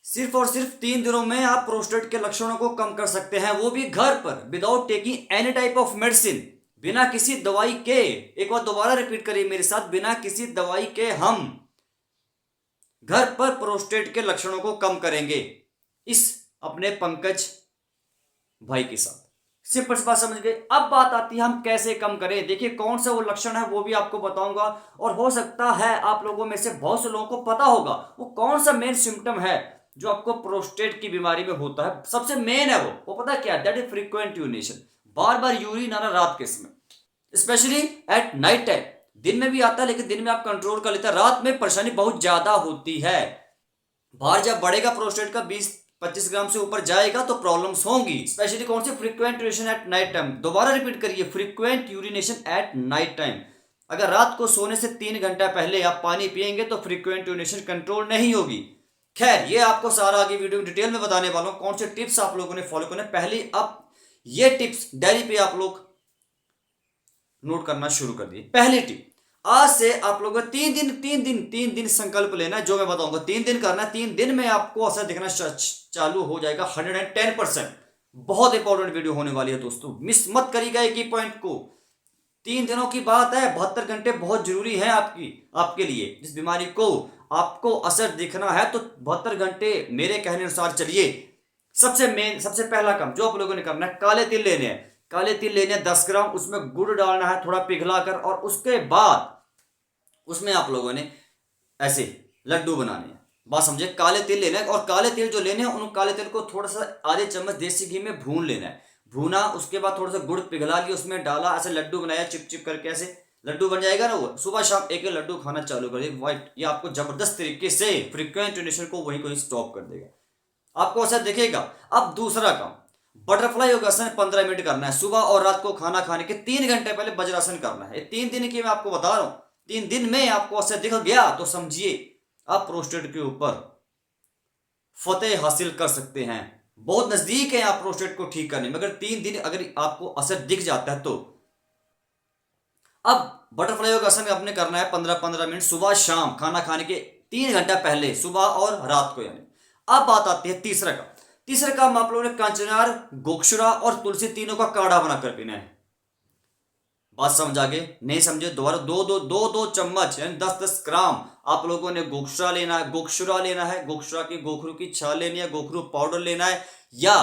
सिर्फ और सिर्फ 3 दिनों में आप प्रोस्टेट के लक्षणों को कम कर सकते हैं, वो भी घर पर, without taking any type of medicine. बिना किसी दवाई के, एक बार दोबारा रिपीट करिए मेरे साथ, बिना किसी दवाई के हम घर पर प्रोस्टेट के लक्षणों को कम करेंगे इस अपने पंकज भाई के साथ। सिंपल सी बात समझ गए। अब बात आती है हम कैसे कम करें। देखिए कौन सा वो लक्षण है वो भी आपको बताऊंगा, और हो सकता है आप लोगों में से बहुत से लोगों को पता होगा वो कौन सा मेन सिम्टम है जो आपको प्रोस्टेट की बीमारी में होता है। सबसे मेन है वो पता क्या है, that is frequent urination, bar bar urine आना रात के समय, स्पेशली एट नाइट टाइम। दिन में भी आता है लेकिन दिन में आप कंट्रोल कर लेते हैं, रात में परेशानी बहुत ज्यादा होती है। भार जब बढ़ेगा प्रोस्टेट का 20-25 ग्राम से ऊपर जाएगा तो प्रॉब्लम्स होंगी, स्पेशली कौन सी, frequent urination at night time. दोबारा रिपीट करिए, frequent urination at night time. अगर रात को सोने से 3 घंटा पहले आप पानी पिएंगे तो फ्रीक्वेंट यूरिनेशन कंट्रोल नहीं होगी। खैर ये आपको सारा आगे वीडियो डिटेल में बताने वाला हूं, कौन से टिप्स आप लोगों ने फॉलो करने। पहले अब ये टिप्स डायरी पे आप लोग नोट करना शुरू कर दिए। पहली टिप, आज से आप लोगों को 3 दिन संकल्प लेना है, जो मैं बताऊंगा 3 दिन करना है। 3 दिन में आपको असर दिखना चालू हो जाएगा 110%। बहुत इंपॉर्टेंट वीडियो होने वाली है दोस्तों, मिस मत करिएगा एक ही पॉइंट को। 3 दिनों की बात है, 72 घंटे बहुत जरूरी है आपके लिए। जिस बीमारी को आपको असर दिखना है तो 72 घंटे मेरे कहने अनुसार चलिए। सबसे पहला काम जो आप लोगों ने करना है, काले तिल लेने हैं। काले तिल लेने 10 ग्राम, उसमें गुड़ डालना है थोड़ा पिघलाकर, और उसके बाद उसमें आप लोगों ने ऐसे लड्डू बनाने हैं। बात समझे, काले तिल लेना है, और काले तिल जो लेने हैं उन काले तिल को थोड़ा सा आधे चम्मच देसी घी में भून लेना है। भूना, उसके बाद थोड़ा सा गुड़ पिघला लिया, उसमें डाला, ऐसे लड्डू बनाया, चिप चिप करके ऐसे लड्डू बन जाएगा ना वो। सुबह शाम एक लड्डू खाना चालू कर दिए वाइट, ये आपको जबरदस्त तरीके से फ्रीक्वेंट यूरिनेशन को वहीं को स्टॉप कर देगा, आपको असर दिखेगा। अब दूसरा काम, बटरफ्लाई योगासन 15 मिनट करना है। सुबह और रात को खाना खाने के 3 घंटे पहले वज्रासन करना है। 3 दिन की मैं आपको बता रहा हूं, 3 दिन में आपको असर दिख गया तो समझिए आप प्रोस्टेट के ऊपर फतेह हासिल कर सकते हैं। बहुत नजदीक है आप प्रोस्टेट को ठीक करने में, अगर 3 दिन अगर आपको असर दिख जाता है तो। अब बटरफ्लाई योगासन आपने करना है 15-15 मिनट, सुबह शाम खाना खाने के 3 घंटा पहले, सुबह और रात को यानी। अब बात आती है तीसरा काम आप लोगों ने कंचनार, गोक्षुरा और तुलसी तीनों का काढ़ा बनाकर पीना है। बात समझ आ गई? नहीं समझे दोबारा, दो चम्मच यानी 10-10 ग्राम आप लोगों ने गोक्षुरा लेना है। गोक्षुरा की गोखरू की छाल लेनी है, गोखरू पाउडर लेना है, या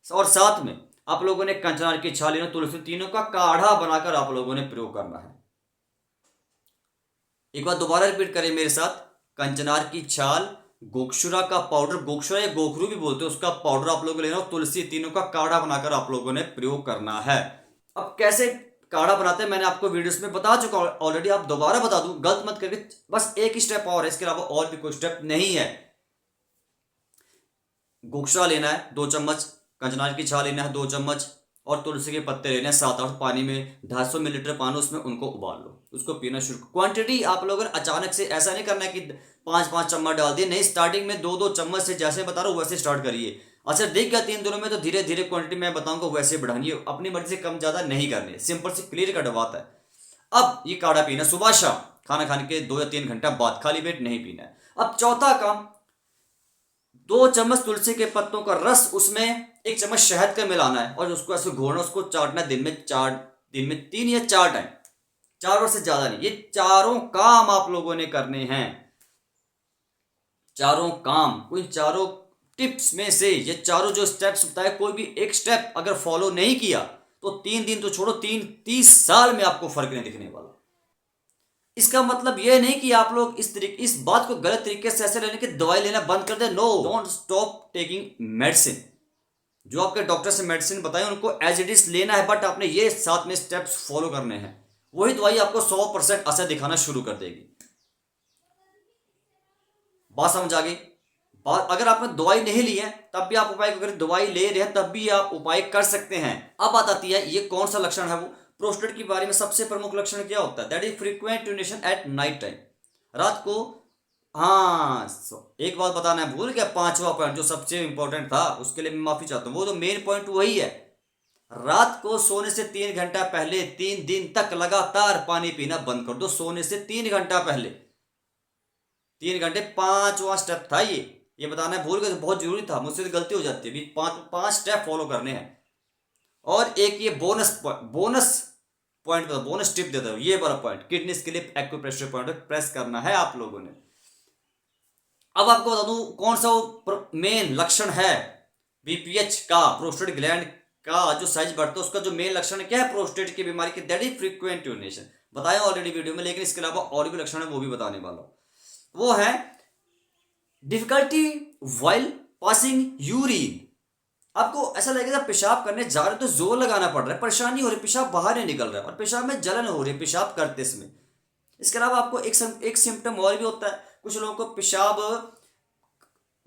और साथ में आप लोगों ने कंचनार की छाल लेना, तुलसी, तीनों का काढ़ा बनाकर आप लोगों ने प्रयोग करना है। एक बार दोबारा रिपीट करें मेरे साथ, कंचनार की छाल, गोक्षुरा का पाउडर, गोक्षुरा या गोखरू भी बोलते हैं, उसका पाउडर आप लोगों को लेना, और तुलसी, तीनों का काढ़ा बनाकर आप लोगों ने प्रयोग करना है। अब कैसे काढ़ा बनाते हैं मैंने आपको वीडियोस में बता चुका ऑलरेडी, आप दोबारा बता दूं, गलत मत करके। बस एक ही स्टेप और है, इसके अलावा और भी कोई स्टेप नहीं है। गोक्षुरा लेना है 2 चम्मच, कंचनार की छाल लेना है 2 चम्मच, और तुलसी के पत्ते लेने हैं 7-8 पानी में, 250 मिलीलीटर पानी, उसमें उनको उबाल लो, उसको पीना शुरू। क्वांटिटी आप लोगों ने अचानक से ऐसा नहीं करना है कि 5-5 चम्मच डाल दिए, नहीं, स्टार्टिंग में 2-2 चम्मच से जैसे बता रहा हूँ वैसे स्टार्ट करिए। अच्छा दिख गया 3 दिनों में तो धीरे धीरे क्वांटिटी मैं बताऊंगा वैसे बढ़ानी है, अपनी मर्जी से कम ज्यादा नहीं करनी है, सिंपल सी क्लियर कट बात है। अब ये काढ़ा पीना सुबह शाम खाना खाने के 2 या 3 घंटा बाद, खाली पेट नहीं पीना है। अब चौथा काम, 2 चम्मच तुलसी के पत्तों का रस, उसमें 1 चम्मच शहद का मिलाना है, और उसको ऐसे घोरना, उसको चाटना दिन में 3 या 4 टाइम, 4 और से ज्यादा नहीं। ये चारों काम आप लोगों ने करने हैं, चारों काम, कोई चारों टिप्स में से ये चारों जो स्टेप्स बताए, कोई भी एक स्टेप अगर फॉलो नहीं किया तो 3 दिन तो छोड़ो, 30 साल में आपको फर्क नहीं दिखने वाला। इसका मतलब यह नहीं कि आप लोग इस बात को गलत तरीके से ऐसे लेने की दवाई लेना बंद कर दे। No, don't stop taking medicine. जो आपके डॉक्टर से मेडिसिन बताए उनको एज इट इज लेना है, बट आपने ये साथ में स्टेप्स फॉलो करने हैं, वही दवाई आपको 100% असर दिखाना शुरू कर देगी। बात समझ आ गई? बात, अगर आपने दवाई नहीं ली है तब भी आप उपाय, अगर दवाई ले रहे हैं तब भी आप उपाय कर सकते हैं। अब बात आती है ये कौन सा लक्षण है, वो प्रोस्टेट के बारे में सबसे प्रमुख लक्षण क्या होता है, that is frequent urination at night time, रात को। हाँ, एक बात बताना है, भूल गया 5वां पॉइंट जो सबसे इंपॉर्टेंट था, उसके लिए मैं माफी चाहता हूं। वो तो मेन पॉइंट वही है, रात को सोने से 3 घंटा पहले 3 दिन तक लगातार पानी पीना बंद कर दो। सोने से 3 घंटा पहले, 3 घंटे, 5वां स्टेप था ये। ये बताना भूल गए, बहुत जरूरी था, मुझसे तो गलती हो जाती है। अभी पांच स्टेप फॉलो करने हैं। और एक ये बोनस पॉइंट बोनस टिप देता हूँ, ये वाला पॉइंट, किडनीज के लिए एक्यूप्रेशर पॉइंट प्रेस करना है आप लोगों ने। अब आपको बता दूं कौन सा मेन लक्षण है बीपीएच का, प्रोस्टेट ग्लैंड का जो साइज बढ़ता है उसका जो मेन लक्षण है क्या है प्रोस्टेट की बीमारी के, दैट इज फ्रीक्वेंट यूरिनेशन। बताया ऑलरेडी वीडियो में, लेकिन इसके अलावा और भी लक्षण है वो भी बताने वाला हूं। वो है डिफिकल्टी वाइल पासिंग यूरिन। आपको ऐसा लगेगा पेशाब करने जा रहे हो तो जोर लगाना पड़ रहा है, परेशानी हो रही है, पेशाब बाहर नहीं निकल रहा है और पेशाब में जलन हो रही है पेशाब करते समय। इसके अलावा आपको एक सिम्टम और भी होता है, कुछ लोगों को पेशाब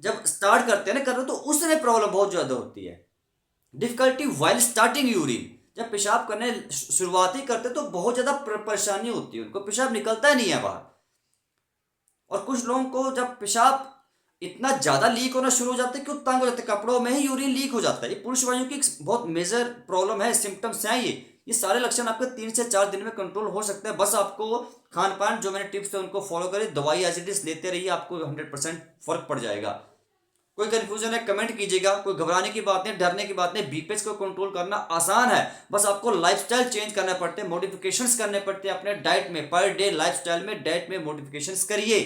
जब स्टार्ट करते हैं ना करना तो उसमें प्रॉब्लम बहुत ज्यादा होती है। डिफिकल्टी वाइल स्टार्टिंग यूरिन, जब पेशाब करने शुरुआत ही करते तो बहुत ज्यादा परेशानी होती है, उनको पेशाब निकलता ही नहीं है बाहर। और कुछ लोगों को जब पेशाब इतना ज्यादा लीक होना शुरू हो जाता है कि वो तंग हो जाते हैं, कपड़ों में ही यूरिन लीक हो जाता है। ये पुरुष वायु की बहुत मेजर प्रॉब्लम है, सिम्टम्स हैं ये सारे लक्षण आपके 3 से 4 दिन में कंट्रोल हो सकते हैं। बस आपको खान पान जो मैंने टिप्स थे उनको फॉलो करें, दवाई एज इट इज लेते रहिए, आपको 100% फर्क पड़ जाएगा। कोई कंफ्यूजन है कमेंट कीजिएगा, कोई घबराने की बात नहीं, डरने की बात नहीं। बीपीएच को कंट्रोल करना आसान है, बस आपको लाइफस्टाइल चेंज करना पड़ते हैं, मॉडिफिकेशंस करने पड़ते हैं अपने डाइट में, पर डे लाइफस्टाइल में डाइट में मॉडिफिकेशंस करिए।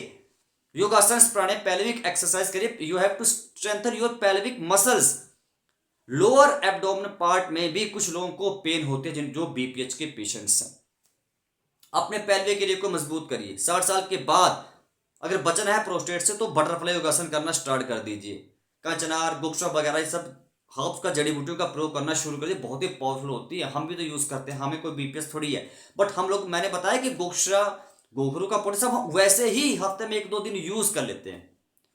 योगासन प्राणायाम पेल्विक एक्सरसाइज करिए, you have to strengthen your pelvic muscles. Lower abdomen part में भी कुछ लोगों को पेन होते हैं जो बीपीएच के पेशेंट्स हैं। अपने पेल्विक एरिया को मजबूत करिए। 60 साल के बाद अगर बचना है प्रोस्टेट से तो बटरफ्लाई योगासन करना स्टार्ट कर दीजिए। कंचनार गुक्सा वगैरह ये सब हर्ब्स का जड़ी बूटियों का प्रयोग करना शुरू करिए, बहुत ही पावरफुल होती है। हम भी तो यूज करते हैं, हमें कोई बीपीएस थोड़ी है, बट हम लोग, मैंने बताया कि गोक्सा गोखरू का पाउडर सब हम वैसे ही हफ्ते में 1-2 दिन यूज कर लेते हैं,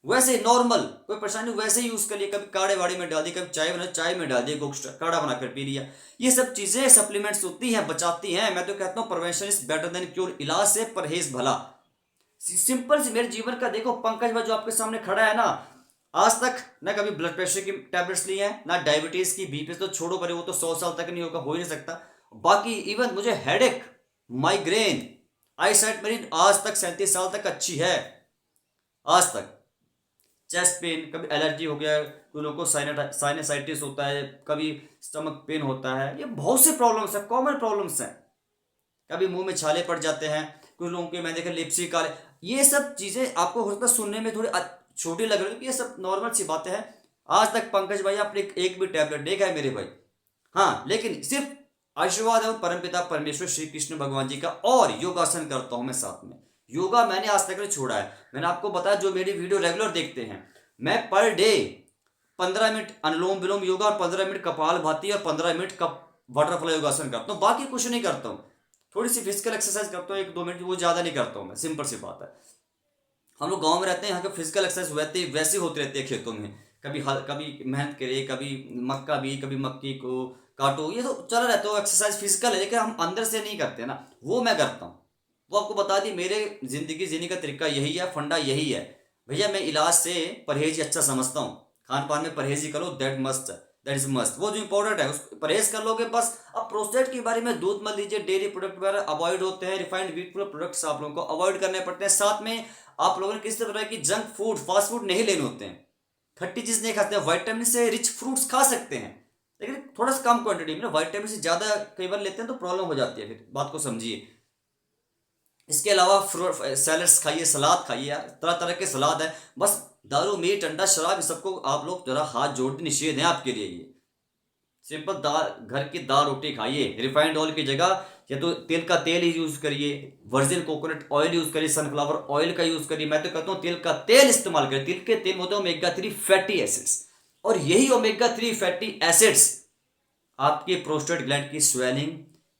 वैसे नॉर्मल, कोई परेशानी वैसे ही यूज कर लिया, कभी काढ़े वाड़ी में डाल दिया, कभी चाय में डाल दिया, गोक्सा काढ़ा बनाकर पी लिया। ये सब चीजें सप्लीमेंट्स होती हैं, बचाती हैं। मैं तो कहता हूँ prevention is better than cure, इलाज से परहेज भला। सिंपल सी मेरे जीवन का देखो, पंकज भाई जो आपके सामने खड़ा है ना, आज तक ना कभी ब्लड प्रेशर की टैबलेट्स ली हैं, ना डायबिटीज की, बीपी तो छोड़ो परे, वो तो 100 साल तक नहीं होगा, हो ही नहीं सकता। बाकी इवन मुझे हेडेक, माइग्रेन, आई साइट मेरी आज तक 37 साल तक अच्छी है, आज तक। चेस्ट पेन, कभी एलर्जी हो गया, कुछ लोगों को साइनसाइटिस होता है, कभी स्टमक पेन होता है, ये बहुत से प्रॉब्लम्स है, कॉमन प्रॉब्लम्स हैं। कभी मुंह में छाले पड़ जाते हैं, कुछ लोगों के मैंने देखा लिप्सी काले, ये सब चीजें आपको हो सकता है सुनने में थोड़ी छोटी लग रही है, ये सब नॉर्मल सी बातें हैं। आज तक पंकज भाई आपने एक भी टैबलेट देखा है मेरे भाई? हाँ, लेकिन सिर्फ आशीर्वाद है परमपिता परमेश्वर श्री कृष्ण भगवान जी का, और योगासन करता हूं मैं साथ में। योगा मैंने आज तक नहीं छोड़ा है। मैंने आपको बताया, जो मेरी वीडियो रेगुलर देखते हैं, मैं पर डे 15 मिनट अनुलोम विलोम योगा और 15 मिनट कपाल भाती और 15 मिनट बटरफ्लाई योगासन करता हूँ, बाकी कुछ नहीं करता हूँ। थोड़ी सी फिजिकल एक्सरसाइज करता हूँ 1-2 मिनट, वो ज्यादा नहीं करता हूँ मैं, सिंपल सी बात है। हम लोग गांव में रहते हैं, यहाँ के फिजिकल एक्सरसाइज वैसे होते रहते हैं खेतों में, कभी मेहनत करे, कभी मक्का भी, कभी मक्की को काटो, ये तो चला रहता है, एक्सरसाइज फिजिकल है, लेकिन हम अंदर से नहीं करते ना, वो मैं करता हूँ। वो आपको बता दी, मेरे जिंदगी जीने का तरीका यही है, फंडा यही है भैया। मैं इलाज से परहेज अच्छा समझता हूँ, खान पान में परहेज ही करो, दैट इज मस्ट। वो जो इंपॉर्टेंट है उस परहेज कर लोगे बस। अब प्रोस्टेट के बारे में दूध मत लीजिए, डेयरी प्रोडक्ट वगैरह अवॉइड होते हैं, रिफाइंड व्हीट प्रोडक्ट्स आप लोगों को अवॉइड करने पड़ते हैं। साथ में आप लोगों ने किसी तरह की जंक फूड, फास्ट फूड नहीं लेने होते हैं, खट्टी चीज नहीं खाते हैं, वाइटामिन से रिच फ्रूट्स खा सकते हैं, लेकिन थोड़ा सा कम क्वांटिटी में। वाइटामिन से ज्यादा कई बार लेते हैं तो प्रॉब्लम हो जाती है, फिर बात को समझिए। इसके अलावा फ्रूट सैलड्स खाइए, सलाद खाइए, यार तरह तरह के सलाद है। बस दारू मीट अंडा शराब सबको आप लोग जरा हाथ जोड़ के निषेध है आपके लिए। ये सिंपल दाल, घर की दाल रोटी खाइए, रिफाइंड ऑयल की जगह या तो तेल का तेल ही यूज करिए, वर्जिन कोकोनट ऑयल यूज करिए, सनफ्लावर ऑयल का यूज करिए। मैं तो कहता हूँ तेल का तेल इस्तेमाल करिए। तेल के तेल होते हैं ओमेगा 3 फैटी एसिड्स, और यही ओमेगा 3 फैटी एसिड्स आपके प्रोस्टेट ग्लैंड की स्वेलिंग,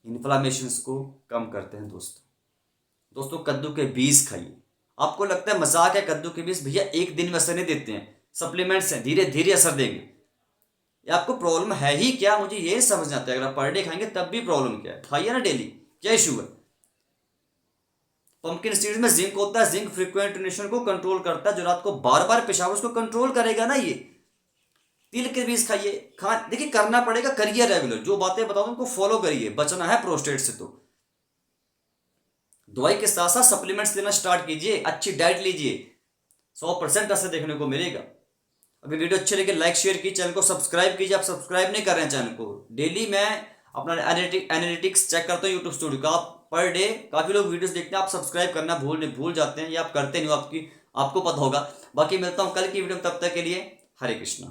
इन्फ्लामेशन को कम करते हैं। दोस्तों कद्दू के बीज खाइए। आपको लगता है मजाक है कद्दू के बीज, भैया एक दिन में असर नहीं देते हैं, सप्लीमेंट्स हैं, धीरे धीरे असर देंगे। ये आपको प्रॉब्लम है ही क्या, मुझे ये समझ आता है। अगर आप पर डे खाएंगे तब भी प्रॉब्लम क्या है, खाइए ना डेली, क्या इशू है। पंपकिन सीड्स में जिंक होता है, जिंक फ्रीक्वेंट यूरिनेशन को कंट्रोल करता है, जो रात को बार बार पेशाब उसको कंट्रोल करेगा ना। ये तिल के बीज खाइए, देखिए करना पड़ेगा, करिए रेगुलर, जो बातें बताऊं उनको फॉलो करिए, बचना है प्रोस्टेट से। तो दवाई के साथ साथ सप्लीमेंट्स लेना स्टार्ट कीजिए, अच्छी डाइट लीजिए, 100% असर देखने को मिलेगा। अगर वीडियो अच्छी लगे लाइक शेयर कीजिए, चैनल को सब्सक्राइब कीजिए। आप सब्सक्राइब नहीं कर रहे हैं चैनल को। डेली मैं अपना एनालिटिक्स चेक करता हूँ यूट्यूब स्टूडियो का। आप पर डे काफ़ी लोग वीडियोस देखते हैं, आप सब्सक्राइब करना भूल जाते हैं या आप करते नहीं हो, आपको पता होगा। बाकी मिलता हूँ कल की वीडियो में, तब तक के लिए हरे कृष्णा।